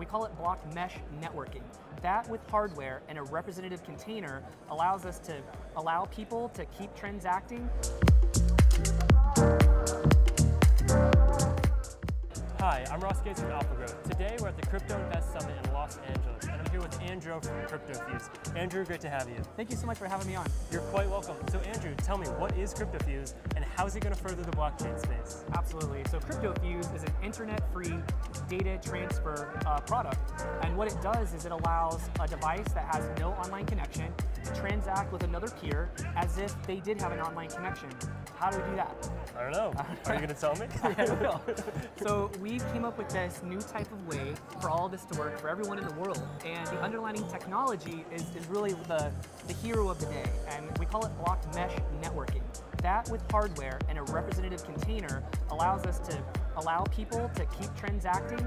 We call it block mesh networking. That with hardware and a representative container allows us to allow people to keep transacting. Hi, I'm Ross Gates from Alphagrowth. Today we're at the Crypto Invest Summit in Los Angeles, and I'm here with Andrew from Cryptofuse. Andrew, great to have you. Thank you so much for having me on. You're quite welcome. So Andrew, tell me, what is Cryptofuse and how is it going to further the blockchain space? Absolutely. So Cryptofuse is an internet-free data transfer product, and what it does is it allows a device that has no online connection to transact with another peer as if they did have an online connection. How do we do that? I don't know. Are you going to tell me? Yeah, I will. So we came up with this new type of way for all of this to work for everyone in the world, and the underlying technology is really the hero of the day, and we call it block mesh networking. That with hardware and a representative container allows us to allow people to keep transacting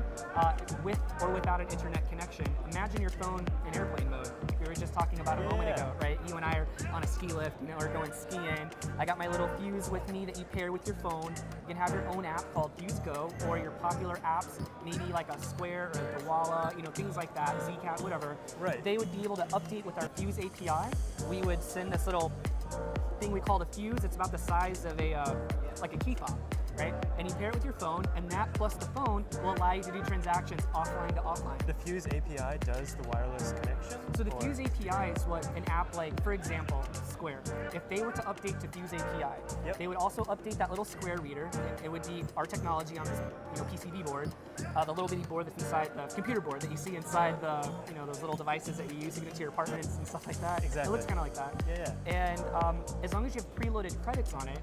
with or without an internet connection. Imagine your phone in airplane mode. We were just talking about a moment ago, right? You and I are on a ski lift, or going skiing. I got my little Fuse with me that you pair with your phone. You can have your own app called Fuse Go, or your popular apps, maybe like a Square or a Dawala, things like that, Zcat, whatever. Right. They would be able to update with our Fuse API. We would send this little thing we call the Fuse. It's about the size of like a key fob, right? And you pair it with your phone, and that plus the phone will allow you to do transactions offline to offline. The Fuse API does the wireless connection? So the Fuse API is what an app like, for example, Square. If they were to update to Fuse API, they would also update that little Square reader. It would be our technology on this PCB board, the little bitty board that's inside the computer board that you see inside the those little devices that you use to get into your apartments and stuff like that. Exactly. It looks kind of like that. Yeah. And as long as you have preloaded credits on it,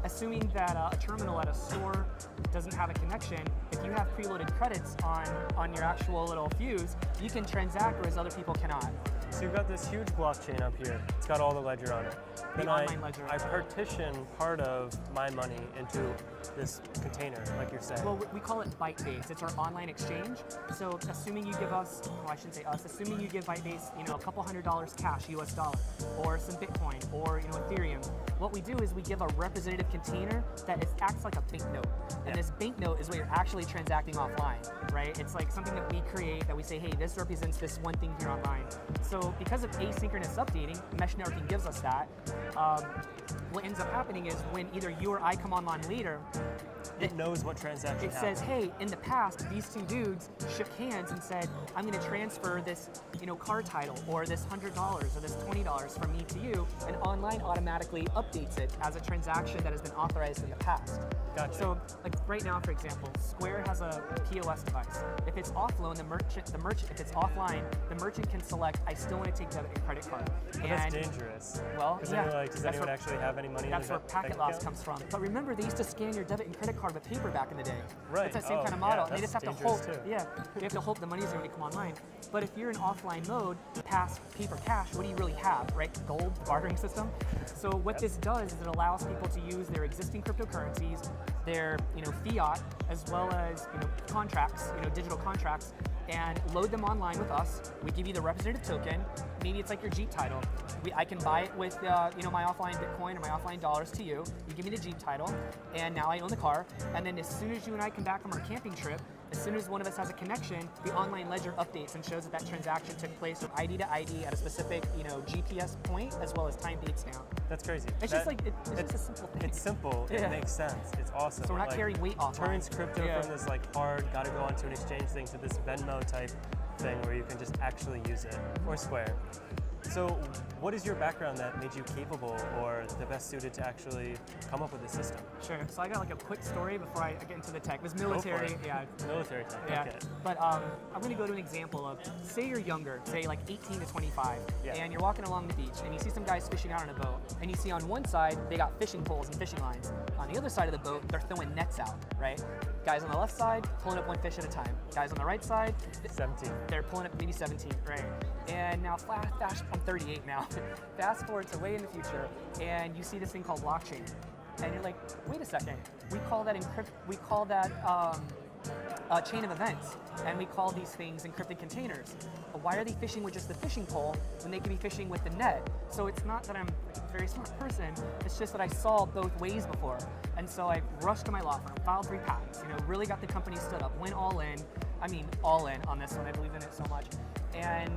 assuming that a terminal at a store doesn't have a connection, if you have preloaded credits on your actual little Fuse, you can transact whereas other people cannot. So you've got this huge blockchain up here. It's got all the ledger on it. The online ledger. I partition part of my money into this container, like you're saying. Well, we call it Bytebase. It's our online exchange. So assuming you give us, I shouldn't say us, assuming you give Bytebase, a couple $100 cash, US dollar, or some Bitcoin, or Ethereum, what we do is we give a representative container that acts like a banknote. And this banknote is what you're actually transacting offline, right? It's like something that we create that we say, hey, this represents this one thing here online. So because of asynchronous updating, mesh networking gives us that. What ends up happening is when either you or I come online later, it knows what transaction it says, hey, in the past, these two dudes shook hands and said, I'm going to transfer this, car title or this $100 or this $20 from me to you, and online automatically updates it as a transaction that has been authorized in the past. Gotcha. So, like right now, for example, Square has a POS device. If it's offline, if it's offline, the merchant can select, I still want to take debit and credit card. But that's dangerous. Well, does anyone actually have any money in their That's where packet loss comes from. But remember, they used to scan your debit and credit card with paper back in the day. Right. It's that same kind of model. Yeah, and they just have to hope. They have to hope the money's going to come online. But if you're in offline mode, past paper cash, what do you really have, right? Gold, the bartering system. So what this does is it allows people to use their existing cryptocurrencies, their fiat, as well as contracts, digital contracts, and load them online with us. We give you the representative token. Maybe it's like your Jeep title. I can buy it with my offline Bitcoin or my offline dollars to you. You give me the Jeep title, and now I own the car. And then as soon as you and I come back from our camping trip, as soon as one of us has a connection, the online ledger updates and shows that transaction took place from ID to ID at a specific GPS point, as well as time dates down. That's crazy. It's just a simple thing. It's simple. It makes sense. It's awesome. So we're not carrying weight off. Turns crypto from this hard, got to go onto an exchange thing to this Venmo type thing where you can just actually use it, or Square. So what is your background that made you capable or the best suited to actually come up with this system? Sure. So I got a quick story before I get into the tech. It was military. Go for it. Yeah. Military tech. Yeah. Okay. But I'm going to go to an example of, say you're younger, say like 18 to 25, and you're walking along the beach and you see some guys fishing out on a boat, and you see on one side they got fishing poles and fishing lines. On the other side of the boat, they're throwing nets out, right? Guys on the left side, pulling up one fish at a time. Guys on the right side, 17. They're pulling up maybe 17, right? And now fast, I'm 38 now. Fast forward to way in the future, and you see this thing called blockchain, and you're like, wait a second, we call that chain of events, and we call these things encrypted containers. But why are they fishing with just the fishing pole when they could be fishing with the net? So it's not that I'm a very smart person, it's just that I saw both ways before. And so I rushed to my law firm, filed 3 patents, really got the company stood up, went all in, I mean, all in on this one. I believe in it so much. And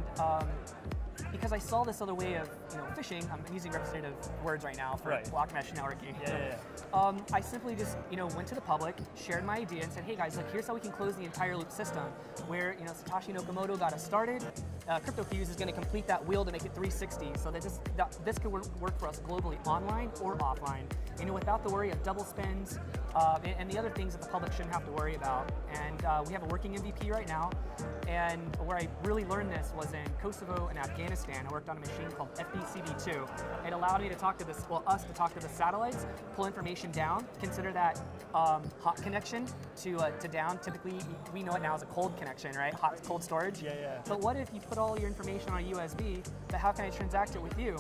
because I saw this other way of phishing, I'm using representative words right now for block mesh networking. I simply just went to the public, shared my idea, and said, hey guys, look, here's how we can close the entire loop system. Where Satoshi Nakamoto got us started. Cryptofuse is going to complete that wheel to make it 360, so that this could work for us globally, online or offline. Without the worry of double spends and the other things that the public shouldn't have to worry about. And we have a working MVP right now. And where I really learned this was in Kosovo and Afghanistan. I worked on a machine called FBCB2. It allowed me to talk to us to talk to the satellites, pull information down, consider that hot connection to down. Typically, we know it now as a cold connection, right? Hot, cold storage. But what if you put all your information on a USB, but how can I transact it with you?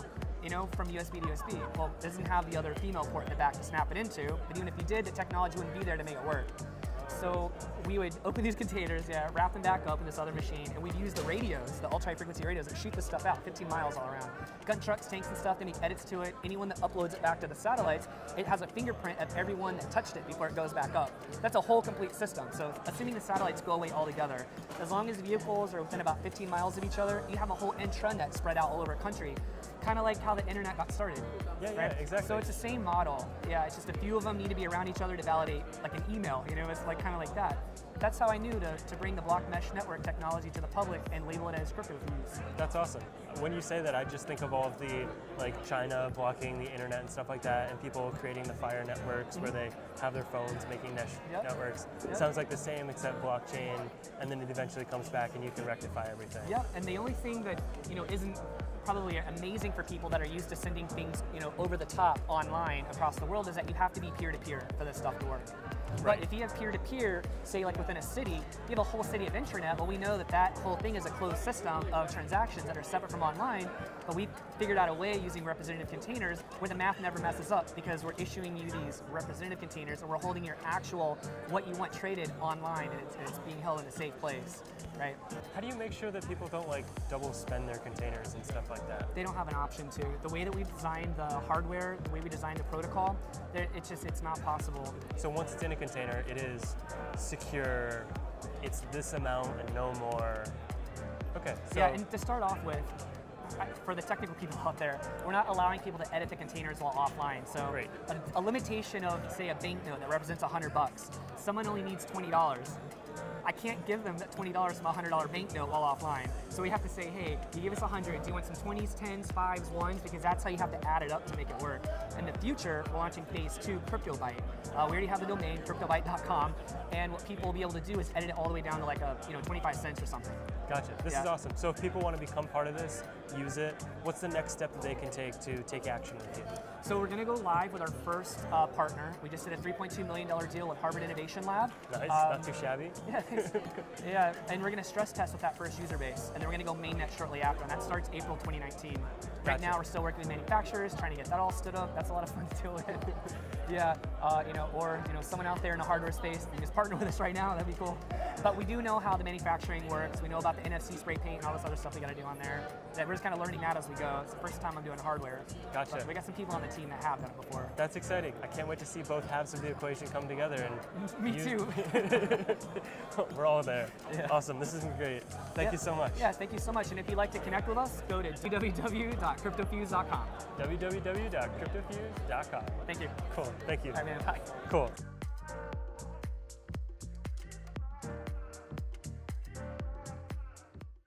From USB to USB. Well, it doesn't have the other female port in the back to snap it into, but even if you did, the technology wouldn't be there to make it work. So we would open these containers, wrap them back up in this other machine, and we'd use the radios, the ultra-high-frequency radios, that shoot this stuff out 15 miles all around. Gun trucks, tanks, and stuff, then he edits to it. Anyone that uploads it back to the satellites, it has a fingerprint of everyone that touched it before it goes back up. That's a whole complete system. So assuming the satellites go away altogether, as long as vehicles are within about 15 miles of each other, you have a whole intranet spread out all over the country. Kind of like how the internet got started. Yeah, exactly. So it's the same model. Yeah, it's just a few of them need to be around each other to validate, like an email. It's like kind of like that. That's how I knew to bring the block mesh network technology to the public and label it as Cryptofuse. That's awesome. When you say that, I just think of all of the China blocking the internet and stuff like that, and people creating the Fire networks where they have their phones making mesh networks. It sounds like the same except blockchain, and then it eventually comes back and you can rectify everything. Yeah, and the only thing that isn't probably amazing for people that are used to sending things over the top online across the world is that you have to be peer-to-peer for this stuff to work. But if you have peer-to-peer, say like within a city, you have a whole city of intranet, well we know that whole thing is a closed system of transactions that are separate from online, but we figured out a way using representative containers where the math never messes up because we're issuing you these representative containers and we're holding your actual, what you want traded online, and it's being held in a safe place, right? How do you make sure that people don't double spend their containers and stuff like that? They don't have an option to. The way that we've designed the hardware, the way we designed the protocol, it's not possible. So once it's in a container, it is secure, it's this amount and no more. Okay. So yeah, and to start off with, for the technical people out there, we're not allowing people to edit the containers while offline. So a limitation of, say, a banknote that represents $100, someone only needs $20. I can't give them that $20 from a $100 banknote while offline. So we have to say, hey, you give us 100, do you want some 20s, 10s, 5s, 1s? Because that's how you have to add it up to make it work. In the future, we're launching phase 2, CryptoByte. We already have the domain, cryptobyte.com, and what people will be able to do is edit it all the way down to like 25 cents or something. Gotcha. This is awesome. So if people want to become part of this, use it, what's the next step that they can take to take action with you? So we're going to go live with our first partner. We just did a $3.2 million deal with Harvard Innovation Lab. Nice, not too shabby. Yeah, thanks. Yeah, and we're going to stress test with that first user base, and then we're going to go mainnet shortly after, and that starts April 2019. Right now, we're still working with manufacturers, trying to get that all stood up. That's a lot of fun to deal with. Yeah, or someone out there in the hardware space, you just partner with us right now. That'd be cool. But we do know how the manufacturing works. We know about the NFC spray paint and all this other stuff we got to do on there. That we're just kind of learning that as we go. It's the first time I'm doing hardware. Gotcha. But we got some people on the team that have done it before. That's exciting. I can't wait to see both halves of the equation come together. And Me too. We're all there. Yeah. Awesome. This has been great. Thank you so much. Yeah, thank you so much. And if you'd like to connect with us, go to www.cryptofuse.com. www.cryptofuse.com. Thank you. Cool. Thank you. All right, man. Bye. Cool.